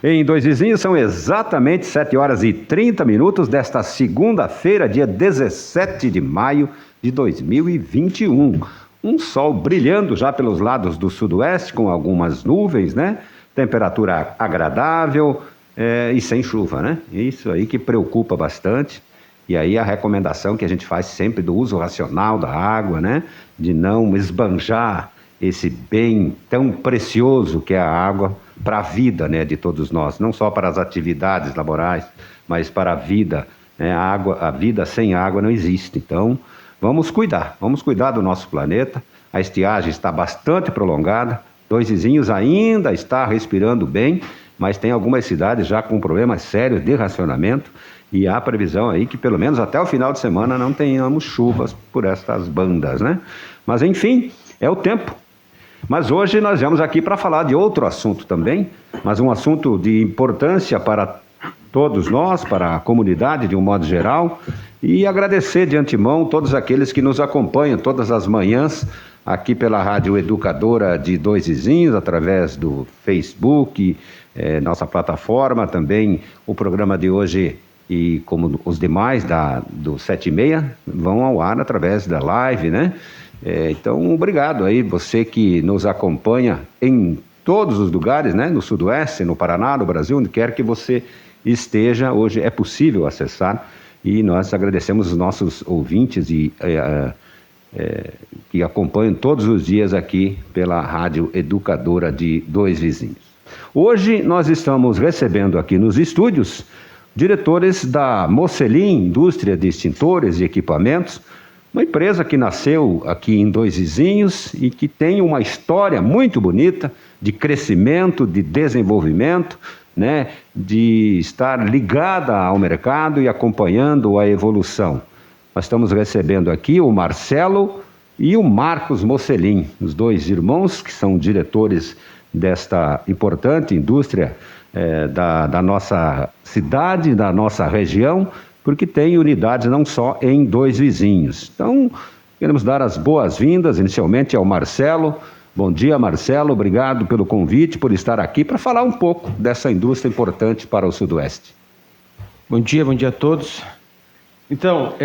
Em Dois Vizinhos são exatamente 7 horas e 30 minutos desta segunda-feira, dia 17 de maio de 2021. Um sol brilhando já pelos lados do sudoeste, com algumas nuvens, né? Temperatura agradável e sem chuva, né? Isso aí que preocupa bastante. E aí a recomendação que a gente faz sempre do uso racional da água, né? De não esbanjar esse bem tão precioso que é a água para a vida, né, de todos nós, não só para as atividades laborais, mas para a vida, né? A vida sem água não existe. Então, vamos cuidar do nosso planeta. A estiagem está bastante prolongada, Dois Vizinhos ainda está respirando bem, mas tem algumas cidades já com problemas sérios de racionamento, e há previsão aí que pelo menos até o final de semana não tenhamos chuvas por estas bandas, né? Mas enfim, é o tempo. Mas hoje nós viemos aqui para falar de outro assunto também, mas um assunto de importância para todos nós, para a comunidade de um modo geral, e agradecer de antemão todos aqueles que nos acompanham todas as manhãs aqui pela Rádio Educadora de Dois Vizinhos, através do Facebook, nossa plataforma, também o programa de hoje e como os demais do 7h30 vão ao ar através da live, né? Então, obrigado aí, você que nos acompanha em todos os lugares, né? No Sudoeste, no Paraná, no Brasil, onde quer que você esteja, hoje é possível acessar, e nós agradecemos os nossos ouvintes que acompanham todos os dias aqui pela Rádio Educadora de Dois Vizinhos. Hoje nós estamos recebendo aqui nos estúdios diretores da Mocelin, indústria de extintores e equipamentos, uma empresa que nasceu aqui em Dois Vizinhos e que tem uma história muito bonita de crescimento, de desenvolvimento, né, de estar ligada ao mercado e acompanhando a evolução. Nós estamos recebendo aqui o Marcelo e o Marcos Mocelin, os dois irmãos que são diretores desta importante indústria da nossa cidade, da nossa região, porque tem unidades não só em Dois Vizinhos. Então, queremos dar as boas-vindas inicialmente ao Marcelo. Bom dia, Marcelo, obrigado pelo convite, por estar aqui para falar um pouco dessa indústria importante para o Sudoeste. Bom dia a todos. Então,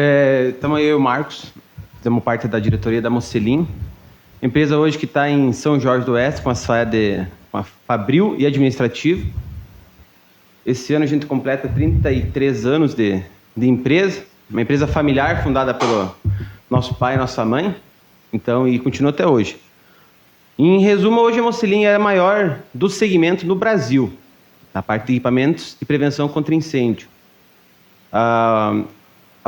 estamos eu e o Marcos, fazemos parte da diretoria da Mocelin, empresa hoje que está em São Jorge do Oeste, com a Fabril e administrativo. Esse ano a gente completa 33 anos de empresa, uma empresa familiar fundada pelo nosso pai e nossa mãe, então, e continua até hoje. Em resumo, hoje a Mocelin é a maior do segmento no Brasil, na parte de equipamentos de prevenção contra incêndio. A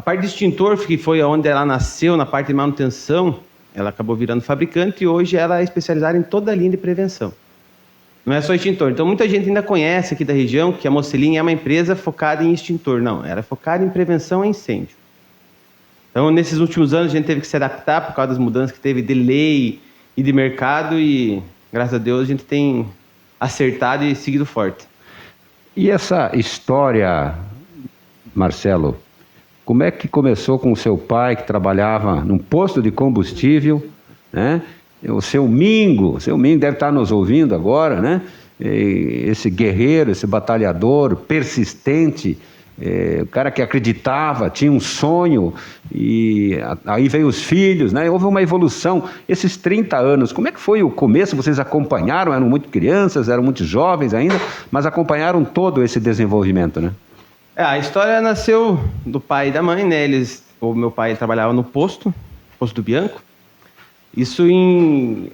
parte de extintor, que foi onde ela nasceu, na parte de manutenção, ela acabou virando fabricante e hoje ela é especializada em toda a linha de prevenção. Não é só extintor. Então, muita gente ainda conhece aqui da região que a Mocelin é uma empresa focada em extintor. Não, ela é focada em prevenção a incêndio. Então, nesses últimos anos, a gente teve que se adaptar por causa das mudanças que teve de lei e de mercado e, graças a Deus, a gente tem acertado e seguido forte. E essa história, Marcelo, como é que começou com o seu pai, que trabalhava num posto de combustível, né? O seu Mingo deve estar nos ouvindo agora, né? Esse guerreiro, esse batalhador persistente, o cara que acreditava, tinha um sonho, e aí veio os filhos, né? Houve uma evolução. Esses 30 anos, como é que foi o começo? Vocês acompanharam, eram muito crianças, eram muito jovens ainda, mas acompanharam todo esse desenvolvimento, né? A história nasceu do pai e da mãe, né? O meu pai trabalhava no posto do Bianco. Isso em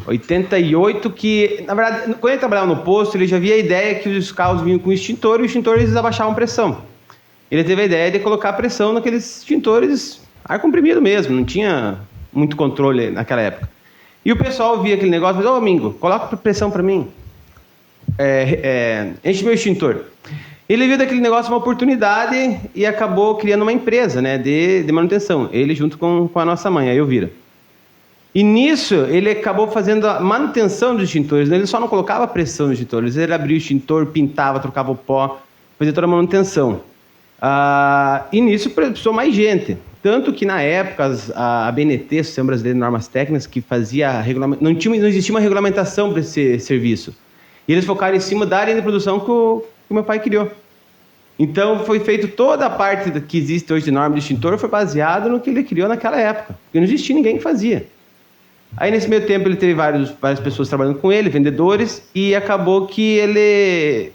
88, que, na verdade, quando ele trabalhava no posto, ele já via a ideia que os carros vinham com extintor e os extintores eles abaixavam pressão. Ele teve a ideia de colocar pressão naqueles extintores ar comprimido mesmo, não tinha muito controle naquela época. E o pessoal via aquele negócio e falou: Mingo, coloca pressão para mim, enche meu extintor. Ele viu daquele negócio uma oportunidade e acabou criando uma empresa, né, de manutenção, ele junto com a nossa mãe, a Elvira. E nisso, ele acabou fazendo a manutenção dos extintores. Ele só não colocava pressão nos extintores. Ele abria o extintor, pintava, trocava o pó, fazia toda a manutenção. E nisso precisou mais gente. Tanto que, na época, a ABNT, Associação Brasileira de Normas Técnicas, que fazia não existia uma regulamentação para esse serviço. E eles focaram em cima da linha de produção que o meu pai criou. Então, foi feito toda a parte que existe hoje de norma de extintor, foi baseado no que ele criou naquela época. Porque não existia ninguém que fazia. Aí, nesse meio tempo, ele teve várias pessoas trabalhando com ele, vendedores, e acabou que ele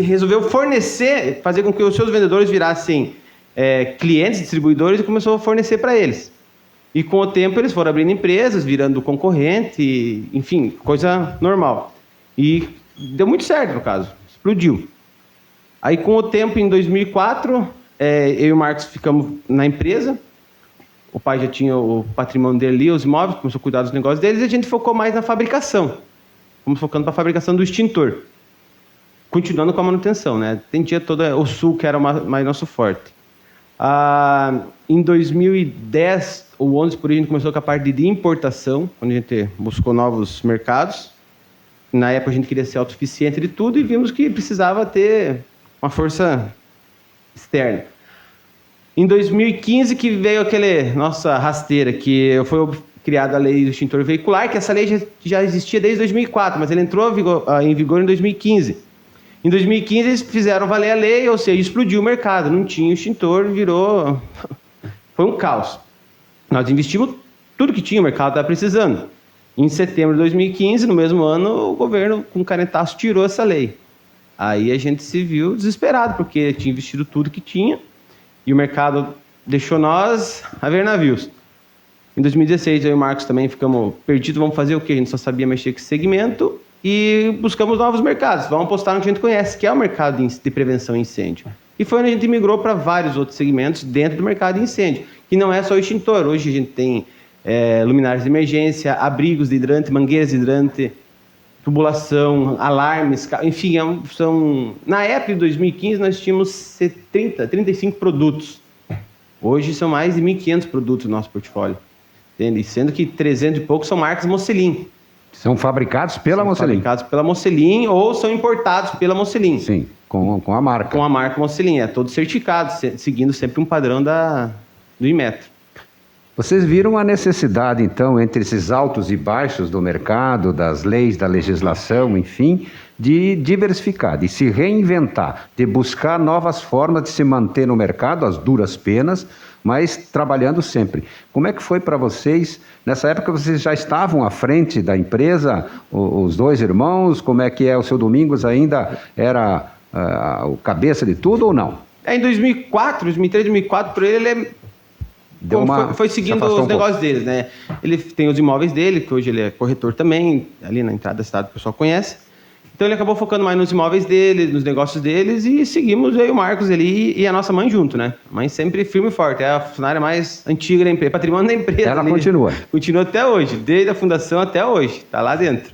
resolveu fornecer, fazer com que os seus vendedores virassem clientes, distribuidores, e começou a fornecer para eles. E com o tempo eles foram abrindo empresas, virando concorrente, enfim, coisa normal. E deu muito certo no caso, explodiu. Aí com o tempo, em 2004, eu e o Marcos ficamos na empresa. O pai já tinha o patrimônio dele ali, os imóveis, começou a cuidar dos negócios deles, e a gente focou mais na fabricação. Fomos focando para a fabricação do extintor. Continuando com a manutenção, né? Tendia todo o sul, que era mais nosso forte. Em 2010 ou 11, por aí, a gente começou com a parte de importação, quando a gente buscou novos mercados. Na época, a gente queria ser autossuficiente de tudo e vimos que precisava ter uma força externa. Em 2015, que veio nossa rasteira, que foi criada a lei do extintor veicular, que essa lei já existia desde 2004, mas ela entrou em vigor em 2015. Em 2015, eles fizeram valer a lei, ou seja, explodiu o mercado. Não tinha extintor, virou... Foi um caos. Nós investimos tudo que tinha, o mercado estava precisando. Em setembro de 2015, no mesmo ano, o governo, com canetaço, tirou essa lei. Aí a gente se viu desesperado, porque tinha investido tudo que tinha, e o mercado deixou nós a ver navios. Em 2016, eu e o Marcos também ficamos perdidos, vamos fazer o quê? A gente só sabia mexer com esse segmento, e buscamos novos mercados. Vamos apostar no que a gente conhece, que é o mercado de prevenção a incêndio. E foi onde a gente migrou para vários outros segmentos dentro do mercado de incêndio, que não é só o extintor. Hoje a gente tem luminárias de emergência, abrigos de hidrante, mangueiras de hidrante, tubulação, alarmes, enfim, na época de 2015 nós tínhamos 35 produtos. Hoje são mais de 1.500 produtos no nosso portfólio. Entende? Sendo que 300 e poucos são marcas Mocelin. São fabricados pela Mocelin. Fabricados pela Mocelin ou são importados pela Mocelin. Sim, com a marca. Com a marca Mocelin, todos certificados, seguindo sempre um padrão do Inmetro. Vocês viram a necessidade, então, entre esses altos e baixos do mercado, das leis, da legislação, enfim, de diversificar, de se reinventar, de buscar novas formas de se manter no mercado, às duras penas, mas trabalhando sempre. Como é que foi para vocês? Nessa época vocês já estavam à frente da empresa, os dois irmãos? Como é que o seu Domingos ainda era o cabeça de tudo ou não? Em 2003, 2004, por ele foi seguindo os negócios deles, né? Ele tem os imóveis dele, que hoje ele é corretor também, ali na entrada da cidade o pessoal conhece. Então ele acabou focando mais nos imóveis dele, nos negócios deles, e seguimos eu e o Marcos ali e a nossa mãe junto, né? A mãe sempre firme e forte, é a funcionária mais antiga da empresa, patrimônio da empresa. Ela continua. Continua até hoje, desde a fundação até hoje, tá lá dentro.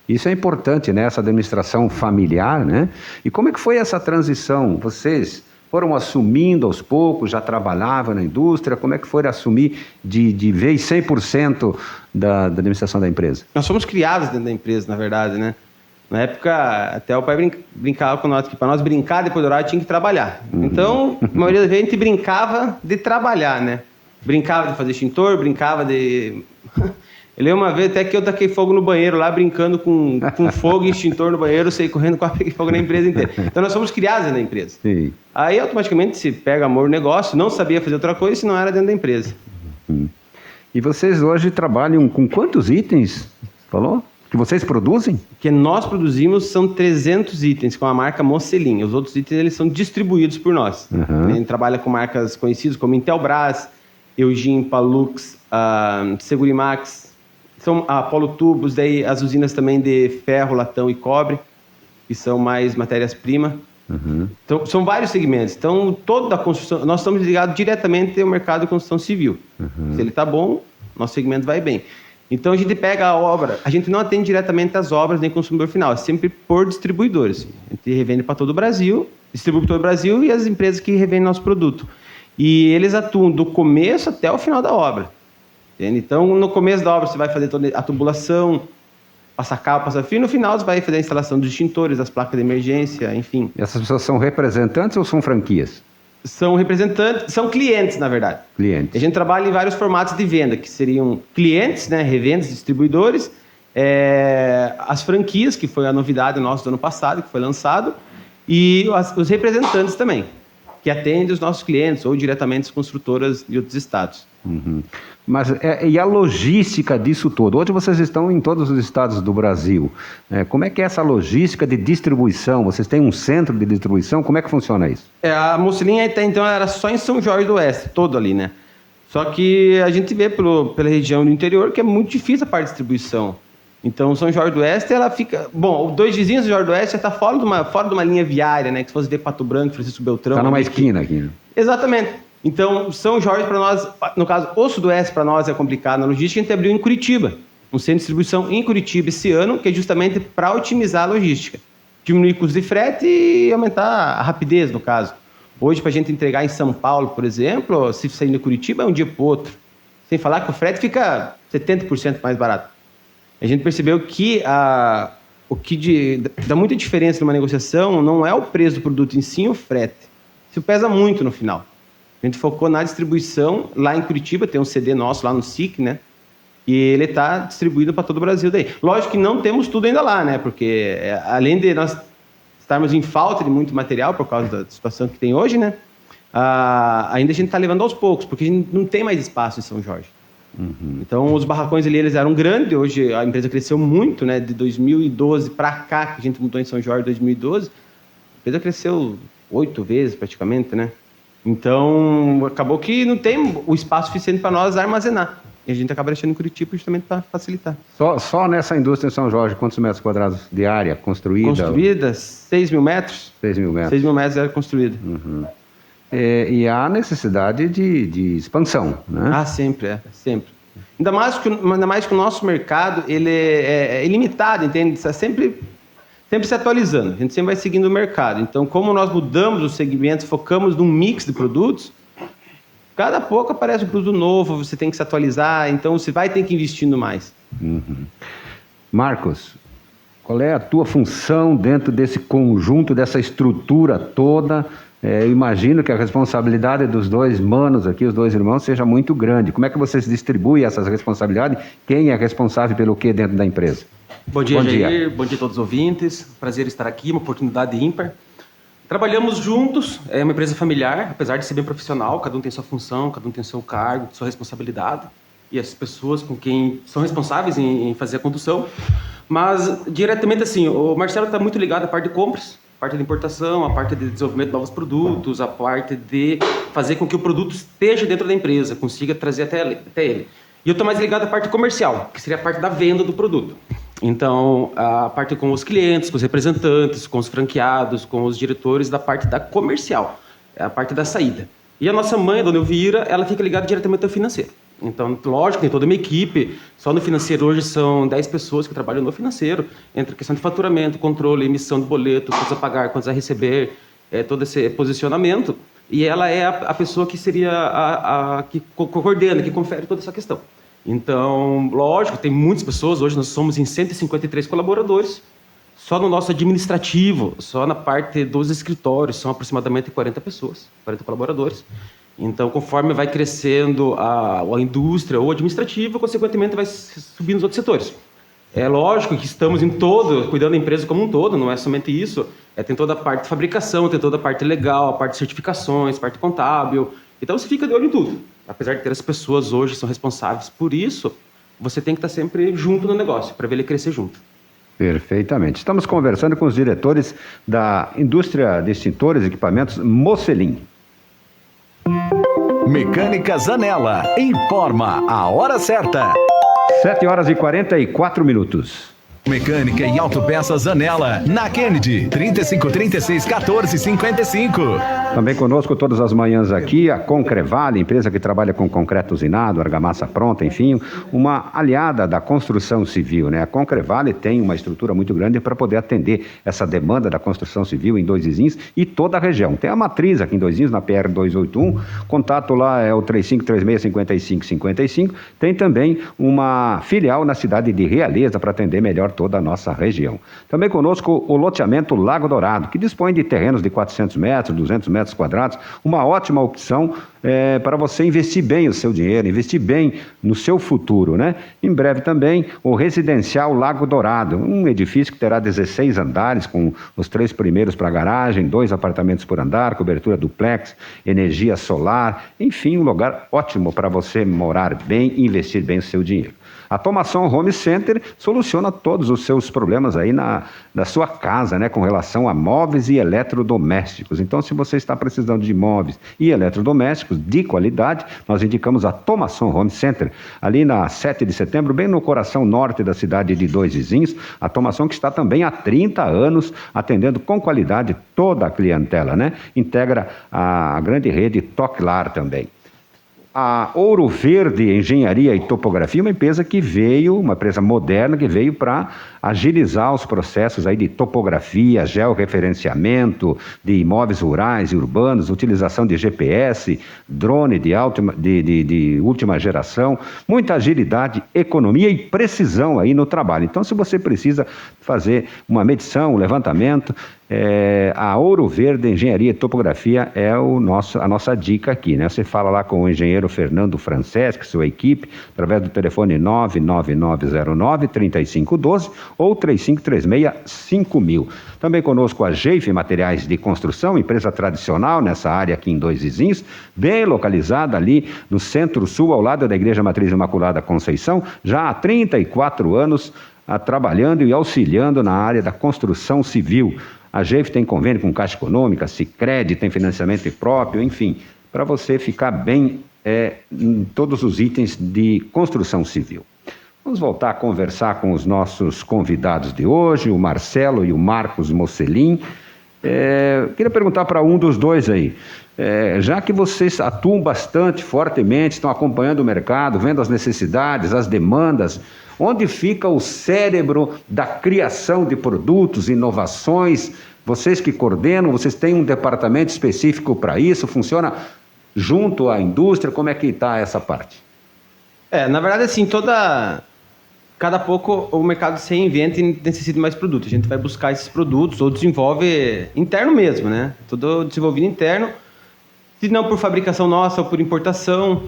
Isso é importante, né? Essa administração familiar, né? E como é que foi essa transição? Vocês foram assumindo aos poucos, já trabalhavam na indústria, como é que foi assumir de vez 100% da administração da empresa? Nós fomos criados dentro da empresa, na verdade, né? Na época, até o pai brincava com nós, que para nós brincar depois do horário tinha que trabalhar. Então, a maioria das vezes a gente brincava de trabalhar, né? Brincava de fazer extintor, brincava de... Eu lembro uma vez até que eu taquei fogo no banheiro lá, brincando com fogo e extintor no banheiro, saí correndo, quase peguei fogo na empresa inteira. Então nós fomos criados na empresa. Sim. Aí automaticamente se pega amor no negócio, não sabia fazer outra coisa se não era dentro da empresa. E vocês hoje trabalham com quantos itens, falou? Que vocês produzem? O que nós produzimos são 300 itens com a marca Mocelin. Os outros itens eles são distribuídos por nós. A gente trabalha com marcas conhecidas como Intelbras, Eugin, Palux, Segurimax, são Apollo Tubos, daí as usinas também de ferro, latão e cobre, que são mais matérias-primas. Então, são vários segmentos. Então, toda a construção, nós estamos ligados diretamente ao mercado de construção civil. Se ele está bom, nosso segmento vai bem. Então, a gente pega a obra, a gente não atende diretamente as obras nem consumidor final, é sempre por distribuidores. A gente revende para todo o Brasil, distribui para todo o Brasil e as empresas que revendem nosso produto. E eles atuam do começo até o final da obra. Então, no começo da obra, você vai fazer toda a tubulação, passar cabo, passar fio, no final você vai fazer a instalação dos extintores, das placas de emergência, enfim. Essas pessoas são representantes ou são franquias? São representantes, são clientes, na verdade. Clientes. A gente trabalha em vários formatos de venda, que seriam clientes, né, revendas, distribuidores, as franquias, que foi a novidade nossa do ano passado, que foi lançado, e os representantes também, que atendem os nossos clientes ou diretamente as construtoras de outros estados. Uhum. Mas e a logística disso todo? Hoje vocês estão em todos os estados do Brasil. Como é que é essa logística de distribuição? Vocês têm um centro de distribuição? Como é que funciona isso? A Mocelin até então era só em São Jorge do Oeste, todo ali, né? Só que a gente vê pela região do interior que é muito difícil a parte de distribuição. Então, São Jorge do Oeste, ela fica... Bom, 2 vizinhos de São Jorge do Oeste já está fora de uma linha viária, né? Que se fosse ver Pato Branco, Francisco Beltrão... Está numa esquina aqui, né? Exatamente. Então, São Jorge para nós, no caso, o Sudoeste para nós é complicado na logística, a gente abriu em Curitiba, um centro de distribuição em Curitiba esse ano, que é justamente para otimizar a logística. Diminuir custos de frete e aumentar a rapidez, no caso. Hoje, para a gente entregar em São Paulo, por exemplo, se sair de Curitiba, é um dia para o outro. Sem falar que o frete fica 70% mais barato. A gente percebeu que o que dá muita diferença numa negociação não é o preço do produto em si, o frete. Isso pesa muito no final. A gente focou na distribuição. Lá em Curitiba tem um CD nosso lá no SIC, né? E ele está distribuído para todo o Brasil daí. Lógico que não temos tudo ainda lá, né? Porque além de nós estarmos em falta de muito material por causa da situação que tem hoje, né? Ainda a gente está levando aos poucos, porque a gente não tem mais espaço em São Jorge. Uhum. Então, os barracões ali, eles eram grandes. Hoje a empresa cresceu muito, né? De 2012 para cá, que a gente mudou em São Jorge em 2012, a empresa cresceu 8 vezes praticamente, né? Então, acabou que não tem o espaço suficiente para nós armazenar. E a gente acaba deixando em Curitiba justamente para facilitar. Só nessa indústria em São Jorge, quantos metros quadrados de área construída? Construída, 6 mil metros. 6 mil metros. 6 mil metros era construída. Uhum. E há necessidade de expansão, né? Sempre. Ainda mais que o nosso mercado ele é ilimitado, entende? Está sempre se atualizando. A gente sempre vai seguindo o mercado. Então, como nós mudamos os segmentos, focamos num mix de produtos, cada pouco aparece um produto novo, você tem que se atualizar, então você vai ter que ir investindo mais. Uhum. Marcos, qual é a tua função dentro desse conjunto, dessa estrutura toda? Eu imagino que a responsabilidade dos dois manos aqui, os dois irmãos, seja muito grande. Como é que vocês distribuem essas responsabilidades? Quem é responsável pelo que dentro da empresa? Bom dia, Jair. Bom dia a todos os ouvintes. Prazer estar aqui, uma oportunidade ímpar. Trabalhamos juntos, é uma empresa familiar, apesar de ser bem profissional, cada um tem sua função, cada um tem seu cargo, sua responsabilidade, e as pessoas com quem são responsáveis em fazer a condução. Mas, diretamente assim, o Marcelo está muito ligado à parte de compras, a parte de importação, a parte de desenvolvimento de novos produtos, a parte de fazer com que o produto esteja dentro da empresa, consiga trazer até ele. E eu estou mais ligado à parte comercial, que seria a parte da venda do produto. Então, a parte com os clientes, com os representantes, com os franqueados, com os diretores da parte da comercial, é a parte da saída. E a nossa mãe, a dona Elvira, ela fica ligada diretamente ao financeiro. Então, lógico, tem toda uma equipe, só no financeiro hoje são 10 pessoas que trabalham no financeiro, entre a questão de faturamento, controle, emissão de boleto, quantos a pagar, quantos a receber, todo esse posicionamento. E ela é a pessoa que seria a que coordena, que confere toda essa questão. Então, lógico, tem muitas pessoas, hoje nós somos em 153 colaboradores, só no nosso administrativo, só na parte dos escritórios, são aproximadamente 40 pessoas, 40 colaboradores. Então, conforme vai crescendo a indústria ou o administrativo, consequentemente vai subindo os outros setores. É lógico que estamos cuidando da empresa como um todo, não é somente isso, tem toda a parte de fabricação, tem toda a parte legal, a parte de certificações, parte contábil, então você fica de olho em tudo. Apesar de ter as pessoas hoje que são responsáveis por isso, você tem que estar sempre junto no negócio, para ver ele crescer junto. Perfeitamente. Estamos conversando com os diretores da indústria de extintores e equipamentos Mocelin. Mecânica Zanella informa a hora certa. 7h44. Mecânica e autopeças Zanella, na Kennedy, 3536-1455. Também conosco todas as manhãs aqui, a Concrevale, empresa que trabalha com concreto usinado, argamassa pronta, enfim, uma aliada da construção civil, né? A Concrevale tem uma estrutura muito grande para poder atender essa demanda da construção civil em Dois Vizinhos e toda a região. Tem a matriz aqui em Dois Vizinhos, na PR 281, contato lá é o 3536-5555. Tem também uma filial na cidade de Realeza para atender melhor melhor toda a nossa região. Também conosco o loteamento Lago Dourado, que dispõe de terrenos de 400 metros, 200 metros quadrados, uma ótima opção para você investir bem o seu dinheiro, investir bem no seu futuro, né? Em breve também o residencial Lago Dourado, um edifício que terá 16 andares, com os 3 primeiros para garagem, 2 apartamentos por andar, cobertura duplex, energia solar, enfim, um lugar ótimo para você morar bem e investir bem o seu dinheiro. A Tomação Home Center soluciona todos os seus problemas aí na sua casa, né, com relação a móveis e eletrodomésticos. Então, se você está precisando de móveis e eletrodomésticos de qualidade, nós indicamos a Tomação Home Center, ali na 7 de setembro, bem no coração norte da cidade de Dois Vizinhos. A Tomação que está também há 30 anos atendendo com qualidade toda a clientela, né? Integra a grande rede Toclar também. A Ouro Verde Engenharia e Topografia, uma empresa moderna que veio para agilizar os processos aí de topografia, georreferenciamento de imóveis rurais e urbanos, utilização de GPS, drone de última geração, muita agilidade, economia e precisão aí no trabalho. Então, se você precisa fazer uma medição, um levantamento, a Ouro Verde Engenharia e Topografia é a nossa dica aqui, né? Você fala lá com o engenheiro Fernando Franceschi, sua equipe, através do telefone 99909-3512 ou 3536-5000. Também conosco a Geife Materiais de Construção, empresa tradicional nessa área aqui em Dois Vizinhos, bem localizada ali no Centro-Sul, ao lado da Igreja Matriz Imaculada Conceição, já há 34 anos trabalhando e auxiliando na área da construção civil. A Geife tem convênio com Caixa Econômica, Sicredi, tem financiamento próprio, enfim, para você ficar bem em todos os itens de construção civil. Vamos voltar a conversar com os nossos convidados de hoje, o Marcelo e o Marcos Mocelin. Queria perguntar para um dos dois aí, já que vocês atuam bastante fortemente, estão acompanhando o mercado, vendo as necessidades, as demandas, onde fica o cérebro da criação de produtos, inovações? Vocês que coordenam, vocês têm um departamento específico para isso? Funciona junto à indústria? Como é que está essa parte? Na verdade, assim, cada pouco o mercado se reinventa e necessita de mais produtos. A gente vai buscar esses produtos ou desenvolve interno mesmo, né? Tudo desenvolvido interno, se não por fabricação nossa ou por importação,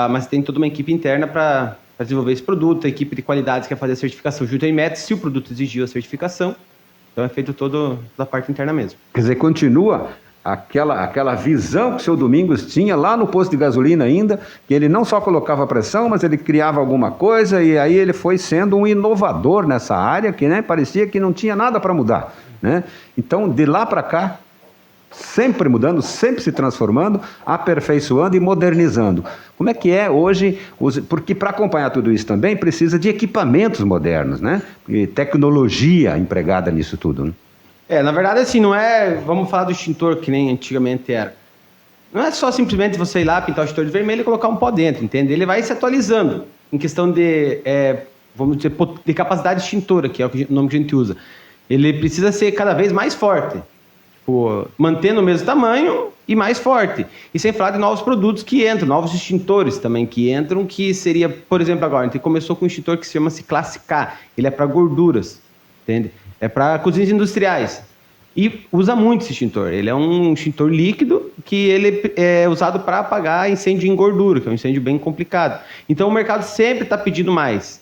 mas tem toda uma equipe interna para desenvolver esse produto, a equipe de qualidades que vai fazer a certificação junto à IMET, se o produto exigiu a certificação. Então é feito toda a parte interna mesmo. Quer dizer, continua aquela visão que o seu Domingos tinha lá no posto de gasolina ainda, que ele não só colocava pressão, mas ele criava alguma coisa, e aí ele foi sendo um inovador nessa área, que, né, parecia que não tinha nada para mudar, né? Então, de lá para cá, sempre mudando, sempre se transformando, aperfeiçoando e modernizando. Como é que é hoje? Porque para acompanhar tudo isso também precisa de equipamentos modernos, né? E tecnologia empregada nisso tudo, né? Na verdade, assim, não é... Vamos falar do extintor, que nem antigamente era. Não é só simplesmente você ir lá, pintar o extintor de vermelho e colocar um pó dentro, entende? Ele vai se atualizando em questão de, vamos dizer, de capacidade extintora, que é o nome que a gente usa. Ele precisa ser cada vez mais forte, mantendo o mesmo tamanho e mais forte. E sem falar de novos produtos que entram, novos extintores também que entram, que seria, por exemplo, agora, a gente começou com um extintor que se chama Classe K. Ele é para gorduras, entende? É para cozinhas industriais. E usa muito esse extintor. Ele é um extintor líquido que ele é usado para apagar incêndio em gordura, que é um incêndio bem complicado. Então o mercado sempre está pedindo mais.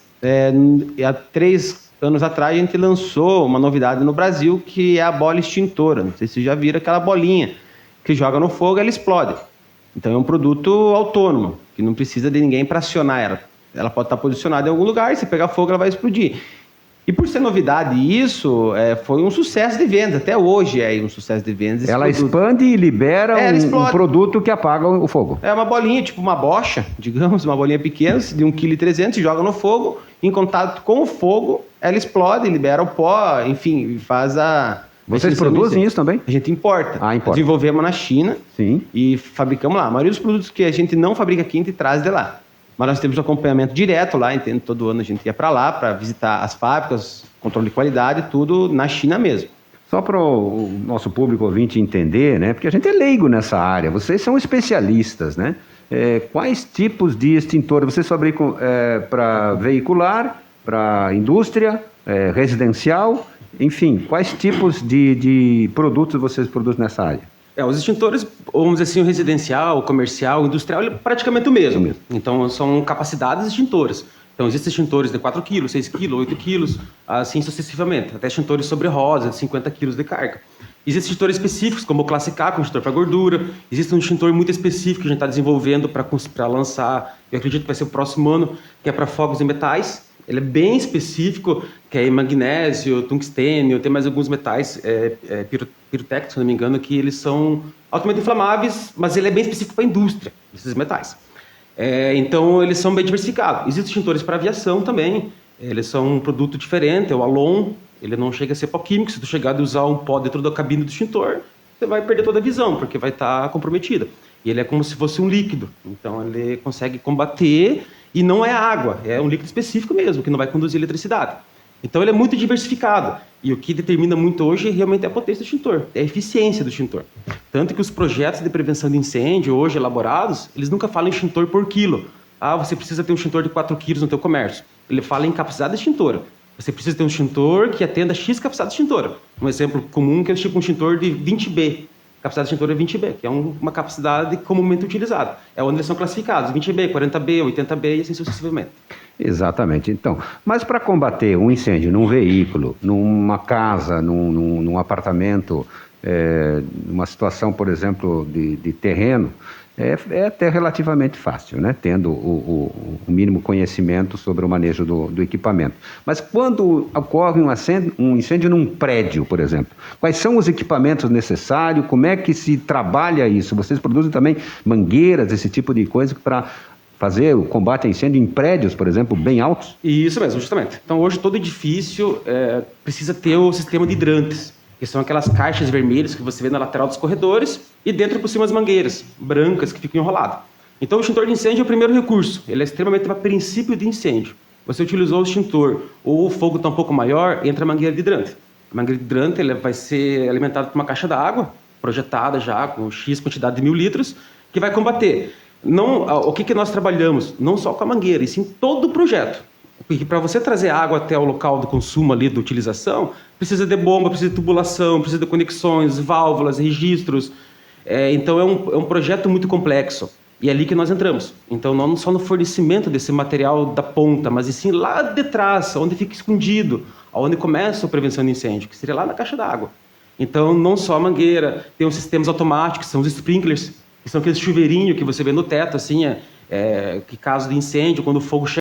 Há 3 anos atrás a gente lançou uma novidade no Brasil, que é a bola extintora. Não sei se vocês já viram aquela bolinha que joga no fogo e ela explode. Então é um produto autônomo, que não precisa de ninguém para acionar ela. Ela pode estar posicionada em algum lugar, e se pegar fogo ela vai explodir. E por ser novidade isso, foi um sucesso de vendas. Até hoje é um sucesso de vendas. Ela expande e libera um produto que apaga o fogo. É uma bolinha, tipo uma bocha, digamos, uma bolinha pequena, de 1,3 kg, joga no fogo, em contato com o fogo, ela explode, libera o pó, enfim, faz a... Vocês produzem isso também? A gente importa. Importa. Desenvolvemos na China. Sim. E fabricamos lá. A maioria dos produtos que a gente não fabrica aqui, a gente traz de lá. Mas nós temos um acompanhamento direto lá, entende? Todo ano a gente ia para lá para visitar as fábricas, controle de qualidade, tudo na China mesmo. Só para o nosso público ouvinte entender, né? Porque a gente é leigo nessa área, vocês são especialistas, né? Quais tipos de extintor vocês fabricam para veicular, para indústria residencial? Enfim, quais tipos de produtos vocês produzem nessa área? Os extintores, vamos dizer assim, o residencial, o comercial, o industrial, ele é praticamente o mesmo. Então, são capacidades extintoras. Então, existem extintores de 4 kg, 6 kg, 8 kg, assim sucessivamente. Até extintores sobre rosa, de 50 kg de carga. Existem extintores específicos, como o Classe K, que é um extintor para gordura. Existe um extintor muito específico que a gente está desenvolvendo para lançar, eu acredito que vai ser o próximo ano, que é para fogos e metais. Ele é bem específico, que é magnésio, tungstênio, tem mais alguns metais, pirotec, se não me engano, que eles são altamente inflamáveis, mas ele é bem específico para a indústria, esses metais. Então, eles são bem diversificados. Existem extintores para aviação também, eles são um produto diferente, é o Alon, ele não chega a ser pó químico. Se tu chegar a usar um pó dentro da cabine do extintor, você vai perder toda a visão, porque vai estar comprometida. E ele é como se fosse um líquido, então ele consegue combater, e não é água, é um líquido específico mesmo, que não vai conduzir eletricidade. Então ele é muito diversificado, e o que determina muito hoje realmente é a potência do extintor, é a eficiência do extintor. Tanto que os projetos de prevenção de incêndio, hoje elaborados, eles nunca falam em extintor por quilo. Você precisa ter um extintor de 4 quilos no teu comércio. Ele fala em capacidade extintora. Você precisa ter um extintor que atenda a X capacidade extintora. Um exemplo comum que é tipo um extintor de 20B. A capacidade extintora é 20B, que é uma capacidade comumente utilizada. É onde eles são classificados, 20B, 40B, 80B e assim sucessivamente. Exatamente. Então, mas para combater um incêndio num veículo, numa casa, num apartamento, numa situação, por exemplo, de terreno, é até relativamente fácil, né? Tendo o mínimo conhecimento sobre o manejo do equipamento. Mas quando ocorre um incêndio num prédio, por exemplo, quais são os equipamentos necessários? Como é que se trabalha isso? Vocês produzem também mangueiras, esse tipo de coisa para fazer o combate a incêndio em prédios, por exemplo, bem altos? Isso mesmo, justamente. Então, hoje todo edifício precisa ter o sistema de hidrantes, que são aquelas caixas vermelhas que você vê na lateral dos corredores, e dentro por cima as mangueiras brancas que ficam enroladas. Então, o extintor de incêndio é o primeiro recurso. Ele é extremamente para princípio de incêndio. Você utilizou o extintor, ou o fogo está um pouco maior, entra a mangueira de hidrante. A mangueira de hidrante ela vai ser alimentada por uma caixa d'água, projetada já com X quantidade de 1000 litros, que vai combater. O que nós trabalhamos? Não só com a mangueira, e sim todo o projeto. Porque para você trazer água até o local do consumo ali, da utilização, precisa de bomba, precisa de tubulação, precisa de conexões, válvulas, registros. Então é um projeto muito complexo. E é ali que nós entramos. Então não só no fornecimento desse material da ponta, mas e sim lá de trás, onde fica escondido, onde começa a prevenção de incêndio, que seria lá na caixa d'água. Então não só a mangueira, tem os sistemas automáticos, são os sprinklers, que são aqueles chuveirinhos que você vê no teto, assim, que caso de incêndio, quando o fogo chega